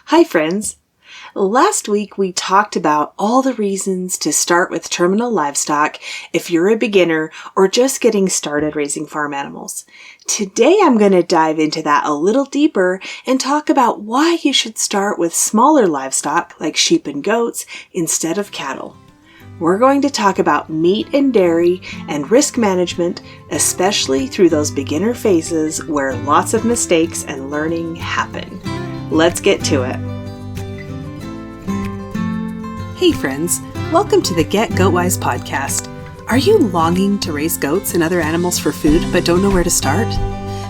Hi friends! Last week we talked about all the reasons to start with terminal livestock if you're a beginner or just getting started raising farm animals. Today I'm going to dive into that a little deeper and talk about why you should start with smaller livestock like sheep and goats instead of cattle. We're going to talk about meat and dairy and risk management, especially through those beginner phases where lots of mistakes and learning happen. Let's get to it. Hey friends, welcome to the Get Goatwise podcast. Are you longing to raise goats and other animals for food but don't know where to start?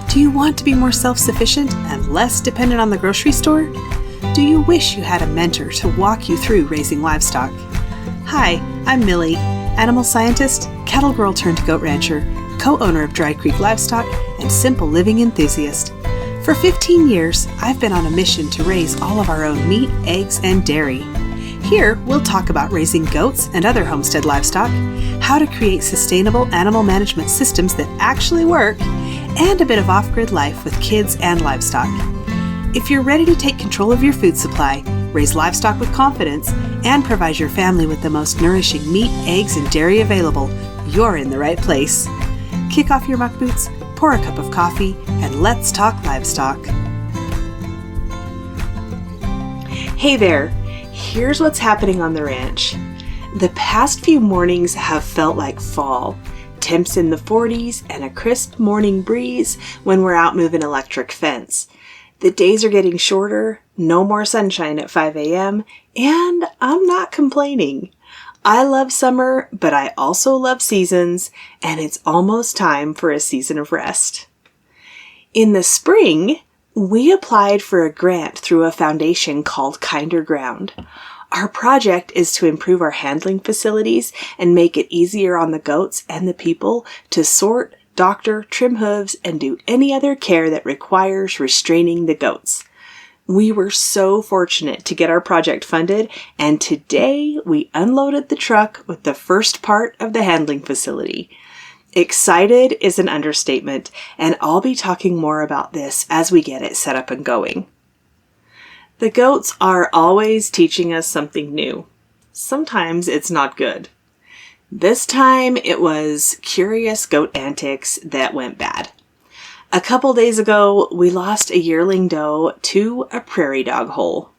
Do you want to be more self-sufficient and less dependent on the grocery store? Do you wish you had a mentor to walk you through raising livestock? Hi, I'm Millie, animal scientist, cattle girl turned goat rancher, co-owner of Dry Creek Livestock, and simple living enthusiast. For 15 years, I've been on a mission to raise all of our own meat, eggs, and dairy. Here, we'll talk about raising goats and other homestead livestock, how to create sustainable animal management systems that actually work, and a bit of off-grid life with kids and livestock. If you're ready to take control of your food supply, raise livestock with confidence, and provide your family with the most nourishing meat, eggs, and dairy available, you're in the right place. Kick off your muck boots, pour a cup of coffee, and let's talk livestock. Hey there! Here's what's happening on the ranch. The past few mornings have felt like fall. Temps in the 40s and a crisp morning breeze when we're out moving electric fence. The days are getting shorter, no more sunshine at 5 a.m., and I'm not complaining. I love summer, but I also love seasons, and it's almost time for a season of rest. In the spring, we applied for a grant through a foundation called Kinder Ground. Our project is to improve our handling facilities and make it easier on the goats and the people to sort, doctor, trim hooves, and do any other care that requires restraining the goats. We were so fortunate to get our project funded, and today we unloaded the truck with the first part of the handling facility. Excited is an understatement, and I'll be talking more about this as we get it set up and going. The goats are always teaching us something new. Sometimes it's not good. This time it was curious goat antics that went bad. A couple days ago, we lost a yearling doe to a prairie dog hole.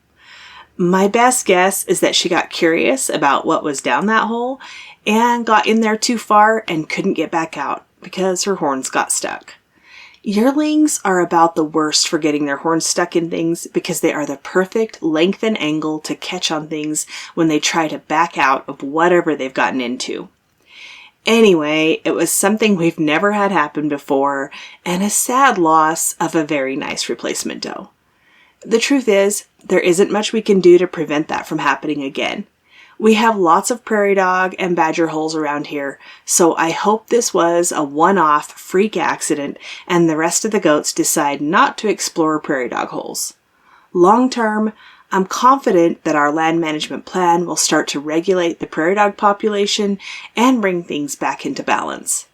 My best guess is that she got curious about what was down that hole and got in there too far and couldn't get back out because her horns got stuck. Yearlings are about the worst for getting their horns stuck in things because they are the perfect length and angle to catch on things when they try to back out of whatever they've gotten into. Anyway, it was something we've never had happen before and a sad loss of a very nice replacement doe. The truth is, there isn't much we can do to prevent that from happening again. We have lots of prairie dog and badger holes around here, so I hope this was a one-off freak accident and the rest of the goats decide not to explore prairie dog holes. Long term, I'm confident that our land management plan will start to regulate the prairie dog population and bring things back into balance.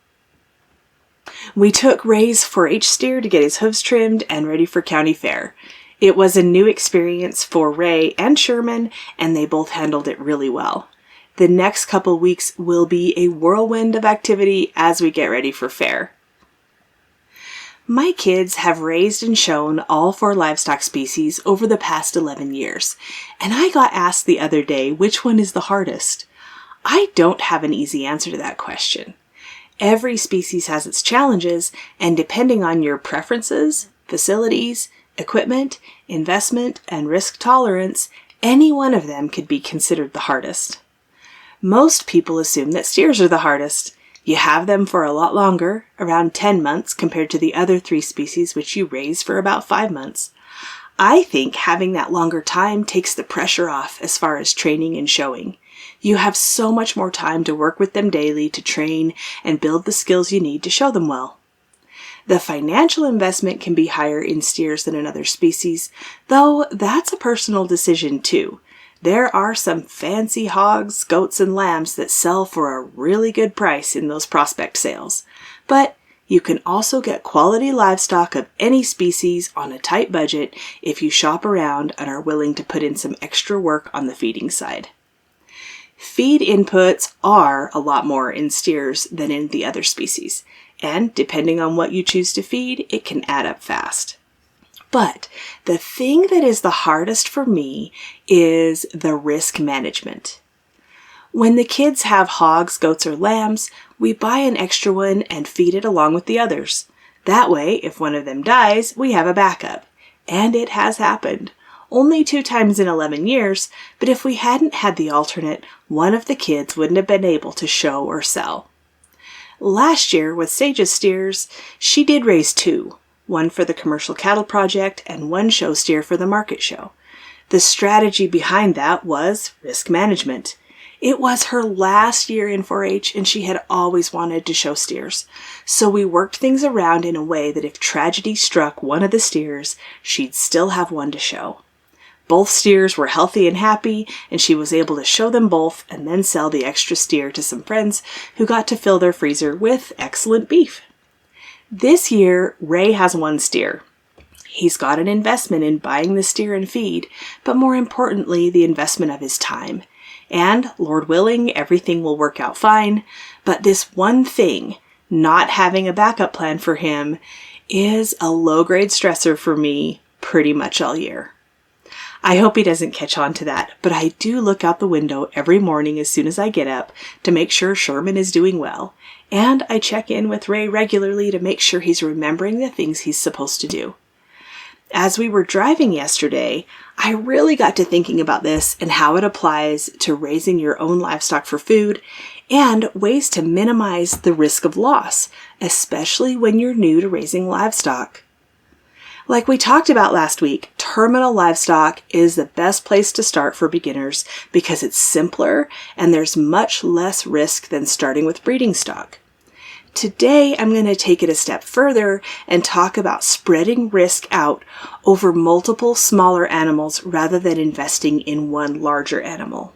We took Ray's 4-H steer to get his hooves trimmed and ready for county fair. It was a new experience for Ray and Sherman, and they both handled it really well. The next couple weeks will be a whirlwind of activity as we get ready for fair. My kids have raised and shown all 4 livestock species over the past 11 years, and I got asked the other day which one is the hardest. I don't have an easy answer to that question. Every species has its challenges, and depending on your preferences, facilities, equipment, investment, and risk tolerance, any one of them could be considered the hardest. Most people assume that steers are the hardest. You have them for a lot longer, around 10 months compared to the other 3 species which you raise for about 5 months. I think having that longer time takes the pressure off as far as training and showing. You have so much more time to work with them daily to train and build the skills you need to show them well. The financial investment can be higher in steers than in other species, though that's a personal decision too. There are some fancy hogs, goats, and lambs that sell for a really good price in those prospect sales. But You can also get quality livestock of any species on a tight budget if you shop around and are willing to put in some extra work on the feeding side. Feed inputs are a lot more in steers than in the other species, and depending on what you choose to feed, it can add up fast. But the thing that is the hardest for me is the risk management. When the kids have hogs, goats, or lambs, we buy an extra one and feed it along with the others. That way, if one of them dies, we have a backup. And it has happened. Only 2 times in 11 years, but if we hadn't had the alternate, one of the kids wouldn't have been able to show or sell. Last year, with Sage's steers, she did raise 2, one for the Commercial Cattle Project and 1 show steer for the market show. The strategy behind that was risk management. It was her last year in 4-H and she had always wanted to show steers. So we worked things around in a way that if tragedy struck one of the steers, she'd still have one to show. Both steers were healthy and happy, and she was able to show them both and then sell the extra steer to some friends who got to fill their freezer with excellent beef. This year, Ray has 1 steer. He's got an investment in buying the steer and feed, but more importantly, the investment of his time. And, Lord willing, everything will work out fine, but this one thing, not having a backup plan for him, is a low-grade stressor for me pretty much all year. I hope he doesn't catch on to that, but I do look out the window every morning as soon as I get up to make sure Sherman is doing well, and I check in with Ray regularly to make sure he's remembering the things he's supposed to do. As we were driving yesterday, I really got to thinking about this and how it applies to raising your own livestock for food and ways to minimize the risk of loss, especially when you're new to raising livestock. Like we talked about last week, terminal livestock is the best place to start for beginners because it's simpler and there's much less risk than starting with breeding stock. Today, I'm going to take it a step further and talk about spreading risk out over multiple smaller animals rather than investing in one larger animal.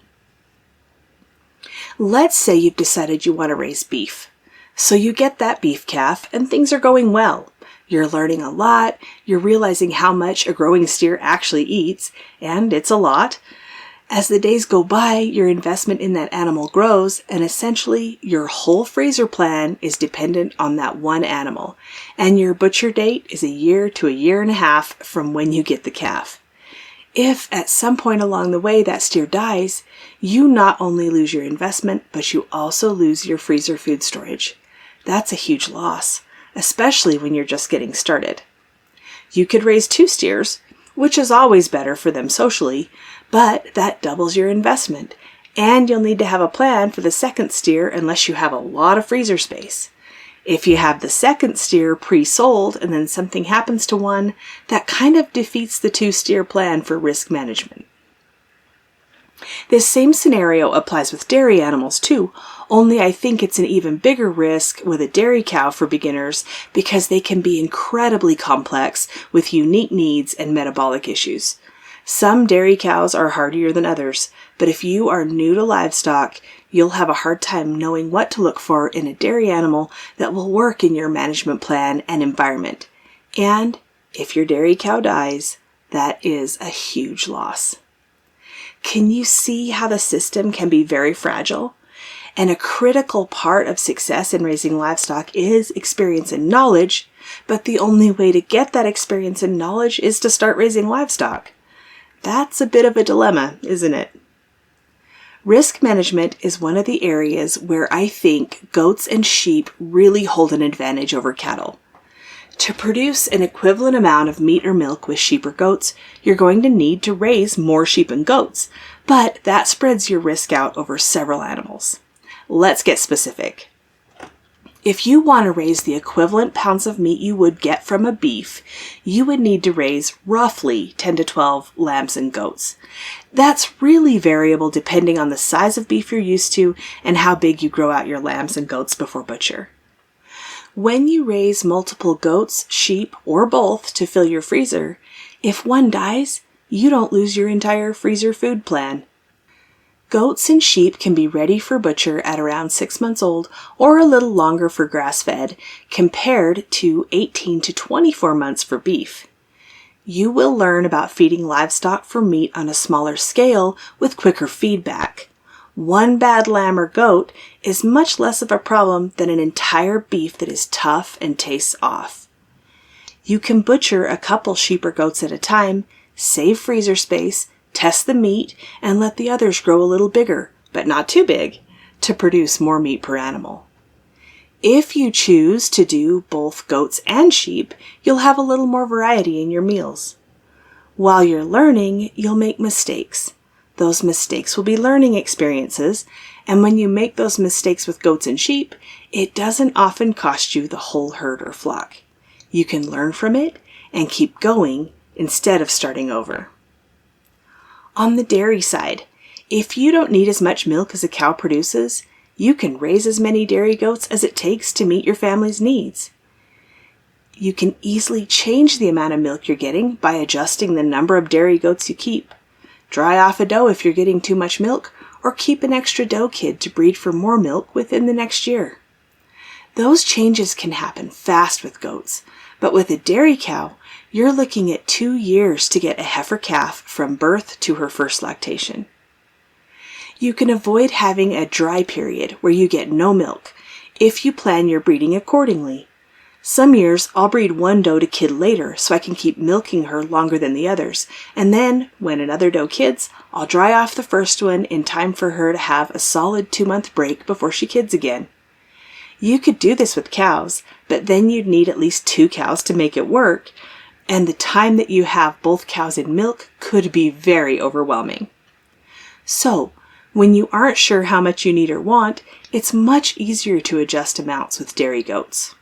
Let's say you've decided you want to raise beef. So you get that beef calf and things are going well. You're learning a lot, you're realizing how much a growing steer actually eats, and it's a lot. As the days go by, your investment in that animal grows, and essentially your whole freezer plan is dependent on that one animal, and your butcher date is 1 year to 1.5 years from when you get the calf. If at some point along the way that steer dies, you not only lose your investment, but you also lose your freezer food storage. That's a huge loss, especially when you're just getting started. You could raise 2 steers, which is always better for them socially, but that doubles your investment, and you'll need to have a plan for the second steer unless you have a lot of freezer space. If you have the second steer pre-sold and then something happens to one, that kind of defeats the 2-steer plan for risk management. This same scenario applies with dairy animals too, only I think it's an even bigger risk with a dairy cow for beginners because they can be incredibly complex with unique needs and metabolic issues. Some dairy cows are hardier than others, but if you are new to livestock, you'll have a hard time knowing what to look for in a dairy animal that will work in your management plan and environment. And if your dairy cow dies, that is a huge loss. Can you see how the system can be very fragile? And a critical part of success in raising livestock is experience and knowledge, but the only way to get that experience and knowledge is to start raising livestock. That's a bit of a dilemma, isn't it? Risk management is one of the areas where I think goats and sheep really hold an advantage over cattle. To produce an equivalent amount of meat or milk with sheep or goats, you're going to need to raise more sheep and goats, but that spreads your risk out over several animals. Let's get specific. If you want to raise the equivalent pounds of meat you would get from a beef, you would need to raise roughly 10 to 12 lambs and goats. That's really variable depending on the size of beef you're used to and how big you grow out your lambs and goats before butcher. When you raise multiple goats, sheep, or both to fill your freezer, if one dies, you don't lose your entire freezer food plan. Goats and sheep can be ready for butcher at around 6 months old or a little longer for grass-fed, compared to 18 to 24 months for beef. You will learn about feeding livestock for meat on a smaller scale with quicker feedback. One bad lamb or goat is much less of a problem than an entire beef that is tough and tastes off. You can butcher a couple sheep or goats at a time, save freezer space, test the meat, and let the others grow a little bigger, but not too big, to produce more meat per animal. If you choose to do both goats and sheep, you'll have a little more variety in your meals. While you're learning, you'll make mistakes. Those mistakes will be learning experiences, and when you make those mistakes with goats and sheep, it doesn't often cost you the whole herd or flock. You can learn from it and keep going instead of starting over. On the dairy side, if you don't need as much milk as a cow produces, you can raise as many dairy goats as it takes to meet your family's needs. You can easily change the amount of milk you're getting by adjusting the number of dairy goats you keep. Dry off a doe if you're getting too much milk, or keep an extra doe kid to breed for more milk within the next year. Those changes can happen fast with goats, but with a dairy cow, you're looking at 2 years to get a heifer calf from birth to her first lactation. You can avoid having a dry period where you get no milk if you plan your breeding accordingly. Some years I'll breed one doe to kid later so I can keep milking her longer than the others, and then, when another doe kids, I'll dry off the first one in time for her to have a solid 2-month break before she kids again. You could do this with cows, but then you'd need at least 2 cows to make it work, and the time that you have both cows in milk could be very overwhelming. So, when you aren't sure how much you need or want, it's much easier to adjust amounts with dairy goats.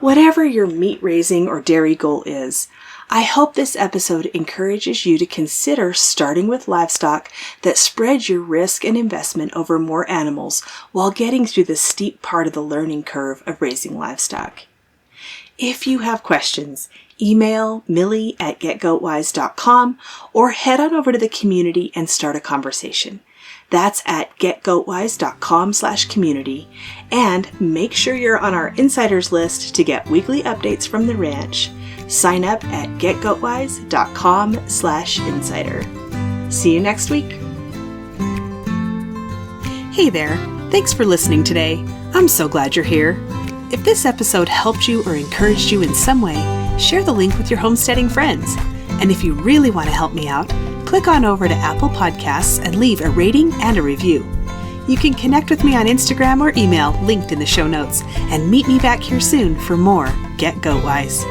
Whatever your meat raising or dairy goal is, I hope this episode encourages you to consider starting with livestock that spread your risk and investment over more animals while getting through the steep part of the learning curve of raising livestock. If you have questions, email millie@getgoatwise.com or head on over to the community and start a conversation. That's at getgoatwise.com/community, and make sure you're on our insiders list to get weekly updates from the ranch. Sign up at getgoatwise.com/insider. See you next week. Hey there, thanks for listening today. I'm so glad you're here. If this episode helped you or encouraged you in some way, share the link with your homesteading friends. And if you really want to help me out, click on over to Apple Podcasts and leave a rating and a review. You can connect with me on Instagram or email linked in the show notes, and meet me back here soon for more Get Goat Wise.